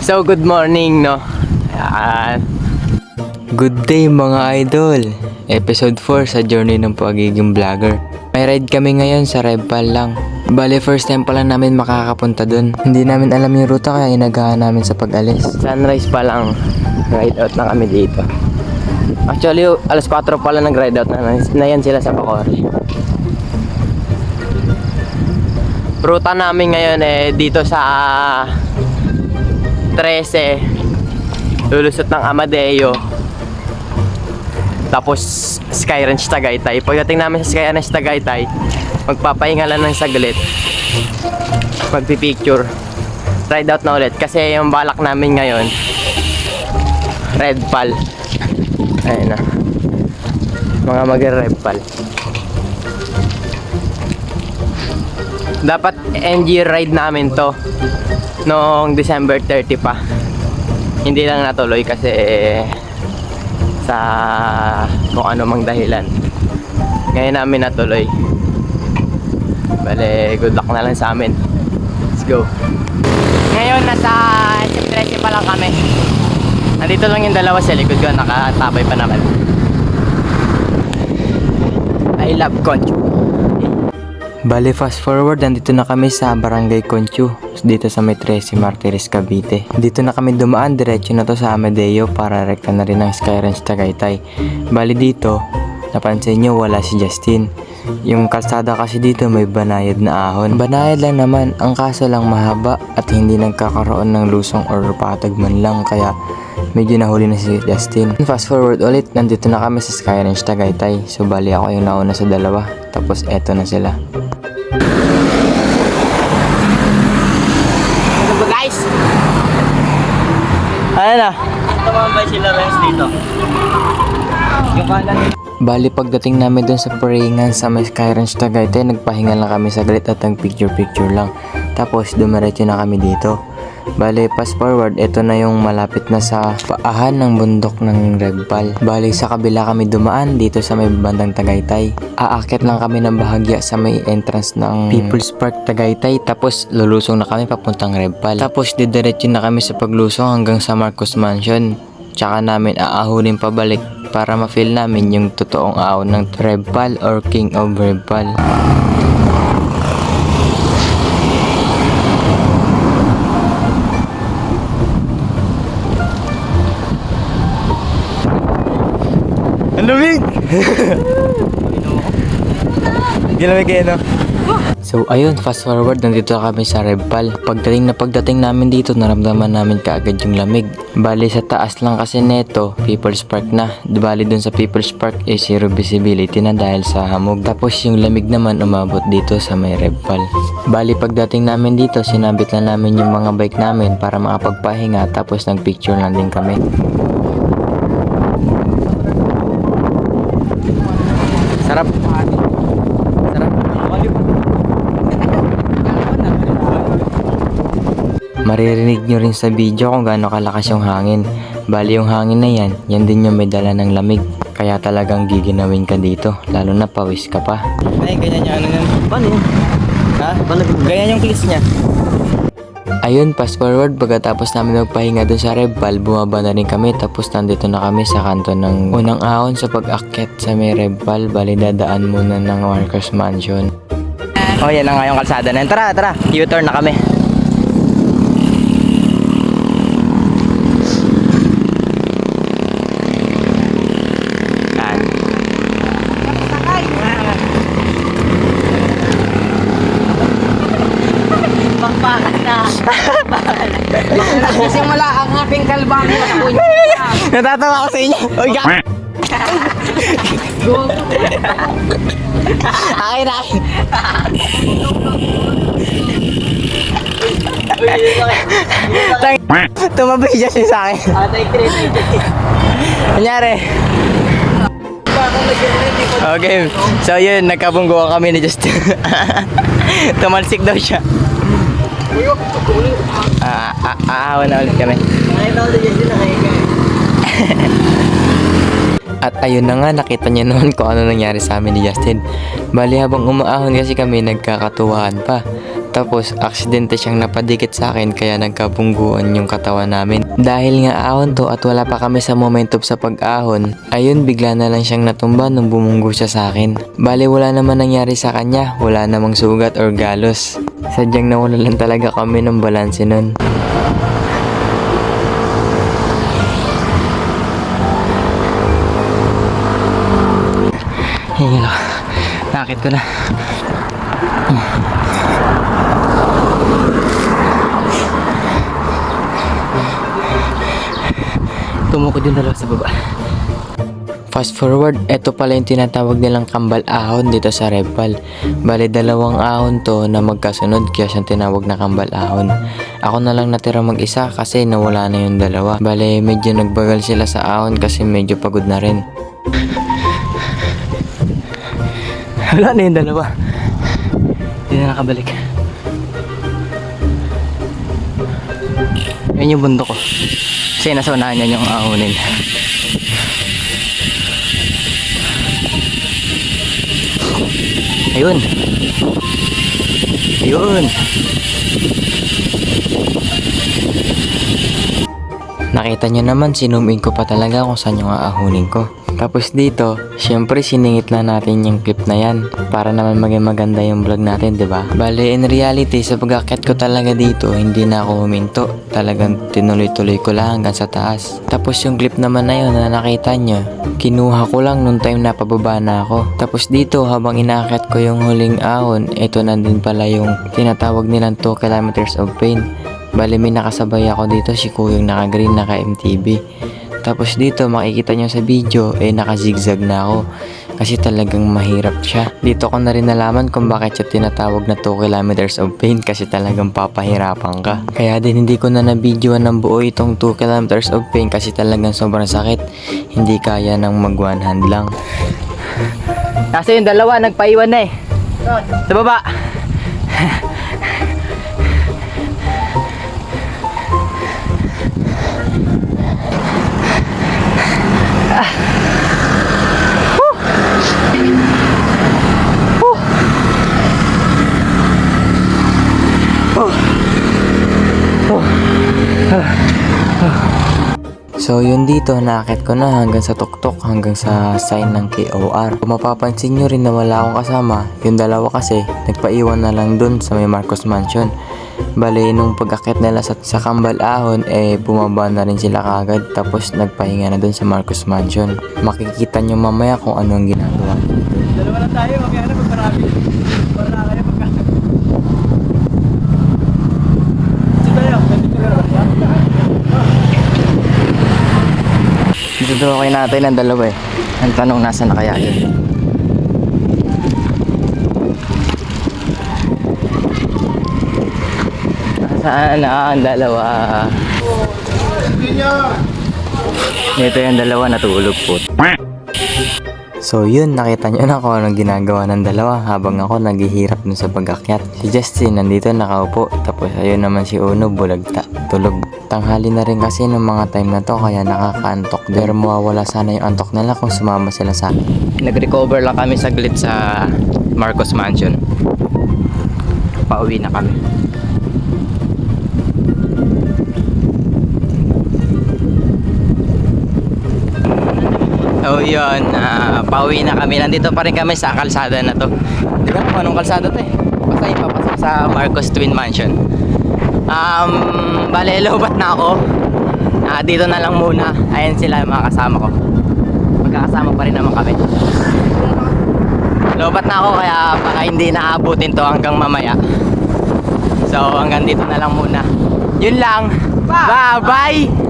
So, good morning, no? Ayan. Good day, mga idol. Episode 4 sa journey ng pagiging vlogger. May ride kami ngayon sa Rebpal lang. Bale, first time pa lang namin makakapunta dun. Hindi namin alam yung ruta kaya inagahan namin sa pag-alis. Sunrise pa lang, ride out na kami dito. Actually, alas 4 pa lang nag-ride out na yan sila sa Bacoor. Ruta namin ngayon dito sa 13, lulusot ng Amadeo, tapos Sky Ranch Tagaytay. Pagdating namin sa Sky Ranch Tagaytay, magpapahinga lang ng saglit, magpipicture, ride out na ulit kasi yung balak namin ngayon Rebpal. Ayun na, mga mag-Rebpal. Dapat NG ride namin to noong December 30 pa. Hindi lang natuloy kasi sa kung ano mang dahilan. Ngayon namin natuloy. Bale, good luck na lang sa amin. Let's go. Ngayon nasa SM13 pa lang kami. Nandito lang yung dalawa sa likod ko, nakatabay pa naman. I love Concho. Bale, fast forward, nandito na kami sa Barangay Conchu, dito sa may 13 Martires, Cavite. Dito na kami dumaan, diretso na to sa Amadeo para rekta na rin ang Sky Ranch Tagaytay. Bale dito, napansin nyo wala si Justin. Yung kalsada kasi dito may banayad na ahon. Banayad lang naman, ang kaso lang mahaba at hindi nagkakaroon ng lusong or patag man lang kaya medyo nahuli na si Justin. Fast forward ulit, nandito na kami sa Sky Ranch Tagaytay. So bali ako yung nauna sa dalawa, tapos eto na sila. Ano ba guys? Ano na? Tumambay sila Renz dito. Bali pagdating namin dun sa paringan sa may Sky Ranch Tagaytay, nagpahinga lang kami saglit at nag-picture lang. Tapos dumiretso na kami dito. Bali, fast forward, ito na yung malapit na sa paahan ng bundok ng Rebpal. Bali, sa kabila kami dumaan dito sa may bandang Tagaytay. Aakyat lang kami ng bahagya sa may entrance ng People's Park Tagaytay. Tapos, lulusong na kami papuntang Rebpal. Tapos, didiretso na kami sa paglusong hanggang sa Marcos Mansion. Tsaka namin aahunin pabalik para ma-feel namin yung totoong ahon ng Rebpal or King of Rebpal. Ang lamig! Gilamig kayo, no? So ayun, fast forward, nandito kami sa Rebpal. Pagdating namin dito, naramdaman namin kaagad yung lamig. Bali sa taas lang kasi neto, People's Park na. Bali dun sa People's Park zero visibility na dahil sa hamog. Tapos yung lamig naman umabot dito sa may Rebpal. Bali pagdating namin dito, sinabit na namin yung mga bike namin para makapagpahinga, tapos nagpicture lang din kami. Sarap. Sarap. Maririnig nyo rin sa video kung gaano kalakas yung hangin. Bali yung hangin na yan din yung may dala ng lamig. Kaya talagang giginawin ka dito, lalo na pawis ka pa. Ay, ganyan yung ano yan. Paano yun? Ha? Paano? Ganyan yung clicks niya. Ayun, fast forward, pagkatapos namin magpahinga dun sa Rebpal, bumaba na rin kami, tapos nandito na kami sa kanto ng unang ahon sa pag-akyat sa may Rebpal. Bali dadaan muna ng Marcos Mansion. Oh, yan na nga yung kalsada na yun. Tara, U-turn na kami. Simula ang ating kalbang na Natatawa ako sa inyo. Oy, akin. Tumabay siya sa akin. Atay credit. Kunyari. Okay, so yun, nagkabungguan kami ni Justin. Tumalsik daw siya. Aawan na ulit kami. At ayun na nga, nakita niyo naman kung ano nangyari sa amin ni Justin. Bali habang umaahon kasi kami, nagkakatuwaan pa. Tapos aksidente siyang napadikit sa akin kaya nagkabungguan yung katawan namin. Dahil nga ahon to at wala pa kami sa momentum sa pag-ahon, ayun bigla na lang siyang natumba nung bumunggo siya sa akin. Bale wala naman nangyari sa kanya, wala namang sugat or galos. Sadyang nawala lang talaga kami ng balanse nun. Hingalo, nakakit ko na. Tumukod yung dalawa sa baba. Fast forward, eto pala yung tinatawag nilang kambal ahon dito sa Repal. Bale, dalawang ahon to na magkasunod kaya siyang tinawag na kambal ahon. Ako na lang natira mag-isa kasi nawala na yung dalawa. Bale, medyo nagbagal sila sa ahon kasi medyo pagod na rin. Wala na yung dalawa. Hindi na nakabalik. Yan yung bundok ko. Kasi nasa unahan yan yung ahonin. Ayun. Ayun. Nakita nyo naman, sinum in ko pa talaga kung saan yung aahunin ko. Tapos dito, syempre siningit lang natin yung clip na yan para naman maging maganda yung vlog natin, 'di ba? Bale, in reality, sa pag-akyat ko talaga dito, hindi na ako huminto. Talagang tinuloy-tuloy ko lang hanggang sa taas. Tapos yung clip naman na yun na nakita nyo, kinuha ko lang nung time na pababa na ako. Tapos dito, habang inaakyat ko yung huling ahon, ito na din pala yung tinatawag nilang 2 kilometers of pain. Bale, may nakasabay ako dito, si Kuyong naka-green, naka-MTB. Tapos dito makikita nyo sa video naka-zigzag na ako kasi talagang mahirap siya. Dito ko na rin nalaman kung bakit siya tinatawag na 2 kilometers of pain kasi talagang papahirapan ka. Kaya din hindi ko na na-videoan ng buo itong 2 kilometers of pain kasi talagang sobrang sakit. Hindi kaya ng mag one hand lang. Kasi yung dalawa nagpaiwan na sa baba. So yun dito, naakit ko na hanggang sa tuktok, hanggang sa sign ng KOR. Kung mapapansin nyo rin na wala akong kasama, yung dalawa kasi nagpaiwan na lang dun sa may Marcos Mansion. Bale, nung pag-akit nila sa Kambal Ahon, bumaba na rin sila kagad tapos nagpahinga na dun sa Marcos Mansion. Makikita nyo mamaya kung ano ang ginagawa. Dalawa na tayo, okay na magparami. Para na kayo magka. Dito daw kayo natin ang dalawa Ang tanong, nasa na kaya yun? Nasaan na ang dalawa? Ito yung dalawa natulog po. So yun, nakita nyo na kung anong ginagawa ng dalawa habang ako naghihirap dun sa pag-akyat. Si Justin nandito nakaupo, tapos ayun naman si Uno bulagta, tulog. Tanghali na rin kasi ng mga time na to kaya nakakaantok. Pero mawawala sana yung antok nila kung sumama sila sa akin. Nag-recover lang kami saglit sa Marcos Mansion. Pauwi na kami. So yun, pauwi na kami. Nandito pa rin kami sa kalsada na to. Di ba kung anong kalsada to Basta yung papasok sa Marcos Twin Mansion. Bale, lobat na ako. Dito na lang muna. Ayan sila mga kasama ko. Magkakasama pa rin naman kami. Lobat na ako kaya baka hindi naabutin to hanggang mamaya. So hanggang dito na lang muna. Yun lang. Bye! Bye!